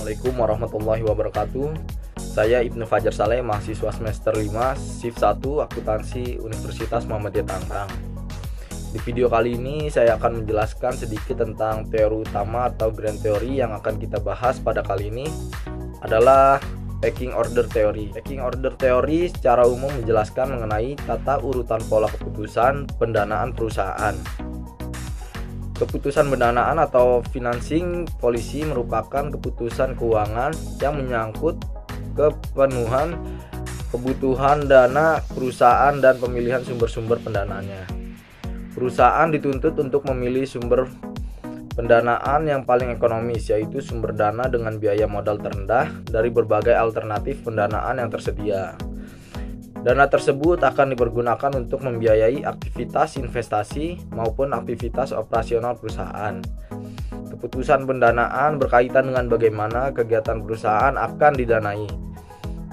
Assalamualaikum warahmatullahi wabarakatuh. Saya Ibnu Fajar Saleh, mahasiswa semester 5, shift 1 Akuntansi Universitas Muhammadiyah Tangerang. Di video kali ini saya akan menjelaskan sedikit tentang teori utama atau grand theory. Yang akan kita bahas pada kali ini adalah pecking order theory. Pecking order theory secara umum menjelaskan mengenai tata urutan pola keputusan pendanaan perusahaan. Keputusan pendanaan atau financing policy merupakan keputusan keuangan yang menyangkut kepenuhan kebutuhan dana perusahaan dan pemilihan sumber-sumber pendanaannya. Perusahaan dituntut untuk memilih sumber pendanaan yang paling ekonomis, yaitu sumber dana dengan biaya modal terendah dari berbagai alternatif pendanaan yang tersedia. Dana tersebut akan dipergunakan untuk membiayai aktivitas investasi maupun aktivitas operasional perusahaan. Keputusan pendanaan berkaitan dengan bagaimana kegiatan perusahaan akan didanai,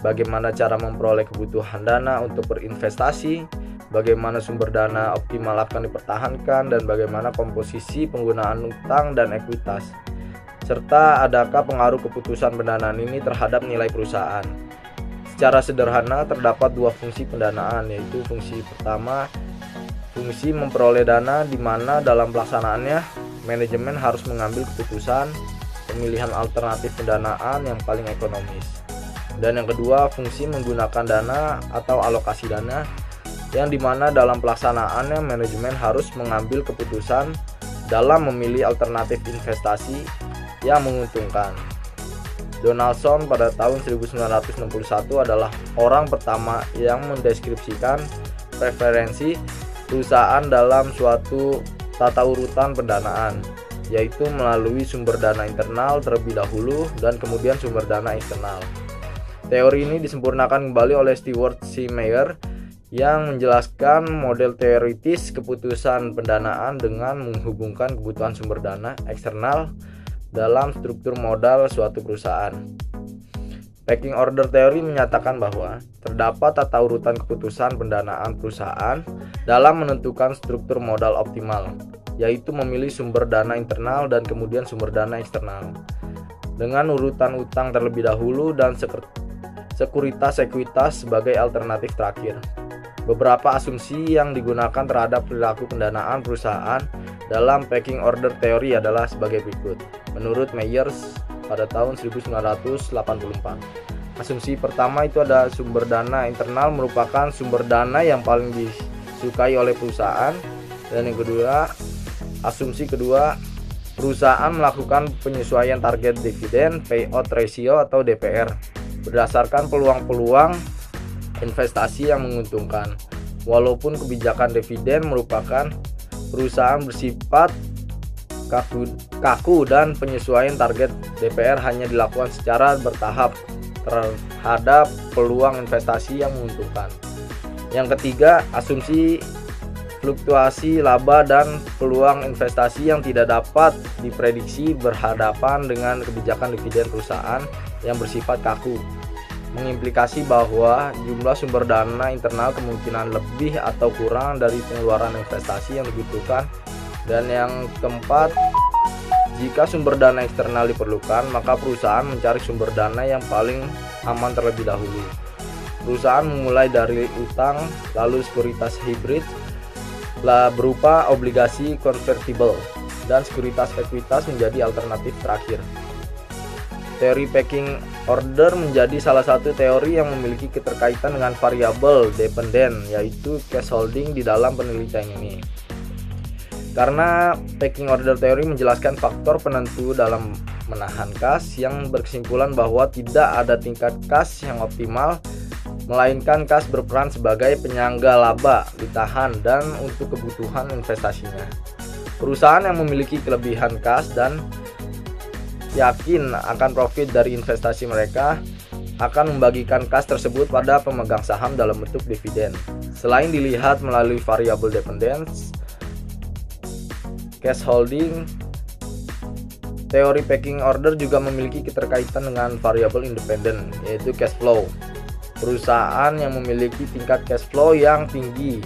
bagaimana cara memperoleh kebutuhan dana untuk berinvestasi, bagaimana sumber dana optimal akan dipertahankan, dan bagaimana komposisi penggunaan utang dan ekuitas, serta adakah pengaruh keputusan pendanaan ini terhadap nilai perusahaan. Secara sederhana terdapat dua fungsi pendanaan, yaitu fungsi pertama, fungsi memperoleh dana, di mana dalam pelaksanaannya manajemen harus mengambil keputusan pemilihan alternatif pendanaan yang paling ekonomis. Dan yang kedua, fungsi menggunakan dana atau alokasi dana, yang dimana dalam pelaksanaannya manajemen harus mengambil keputusan dalam memilih alternatif investasi yang menguntungkan. Donaldson pada tahun 1961 adalah orang pertama yang mendeskripsikan preferensi perusahaan dalam suatu tata urutan pendanaan, yaitu melalui sumber dana internal terlebih dahulu dan kemudian sumber dana eksternal. Teori ini disempurnakan kembali oleh Stewart C. Mayer yang menjelaskan model teoritis keputusan pendanaan dengan menghubungkan kebutuhan sumber dana eksternal dalam struktur modal suatu perusahaan. Pecking order theory menyatakan bahwa terdapat tata urutan keputusan pendanaan perusahaan dalam menentukan struktur modal optimal, yaitu memilih sumber dana internal dan kemudian sumber dana eksternal, dengan urutan utang terlebih dahulu dan sekuritas ekuitas sebagai alternatif terakhir. Beberapa asumsi yang digunakan terhadap perilaku pendanaan perusahaan dalam pecking order theory adalah sebagai berikut. Menurut Myers pada tahun 1984, asumsi pertama itu ada sumber dana internal merupakan sumber dana yang paling disukai oleh perusahaan, dan yang kedua, asumsi kedua, perusahaan melakukan penyesuaian target dividen payout ratio atau DPR berdasarkan peluang-peluang investasi yang menguntungkan. Walaupun kebijakan dividen merupakan perusahaan bersifat kaku dan penyesuaian target DPR hanya dilakukan secara bertahap terhadap peluang investasi yang menguntungkan. Yang ketiga, asumsi fluktuasi laba dan peluang investasi yang tidak dapat diprediksi berhadapan dengan kebijakan dividen perusahaan yang bersifat kaku, mengimplikasi bahwa jumlah sumber dana internal kemungkinan lebih atau kurang dari pengeluaran investasi yang dibutuhkan. Dan yang keempat, jika sumber dana eksternal diperlukan, maka perusahaan mencari sumber dana yang paling aman terlebih dahulu. Perusahaan memulai dari utang, lalu sekuritas hibrid berupa obligasi konvertible, dan sekuritas ekuitas menjadi alternatif terakhir. Teori pecking order menjadi salah satu teori yang memiliki keterkaitan dengan variabel dependen, yaitu cash holding di dalam penelitian ini. Karena pecking order teori menjelaskan faktor penentu dalam menahan kas, yang berkesimpulan bahwa tidak ada tingkat kas yang optimal, melainkan kas berperan sebagai penyangga laba ditahan dan untuk kebutuhan investasinya. Perusahaan yang memiliki kelebihan kas dan yakin akan profit dari investasi mereka akan membagikan kas tersebut pada pemegang saham dalam bentuk dividen. Selain dilihat melalui variabel dependence, cash holding, teori pecking order juga memiliki keterkaitan dengan variabel independen, yaitu cash flow. Perusahaan yang memiliki tingkat cash flow yang tinggi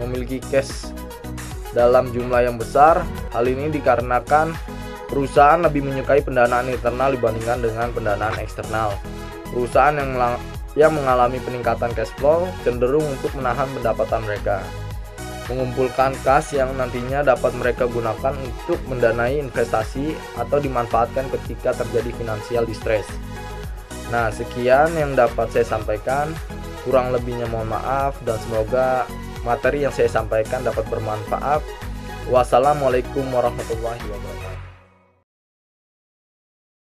memiliki cash dalam jumlah yang besar. Hal ini dikarenakan Perusahaan lebih menyukai pendanaan internal dibandingkan dengan pendanaan eksternal. Perusahaan yang mengalami peningkatan cash flow cenderung untuk menahan pendapatan mereka, mengumpulkan kas yang nantinya dapat mereka gunakan untuk mendanai investasi atau dimanfaatkan ketika terjadi financial distress. Nah, sekian yang dapat saya sampaikan. Kurang lebihnya mohon maaf, dan semoga materi yang saya sampaikan dapat bermanfaat. Wassalamualaikum warahmatullahi wabarakatuh.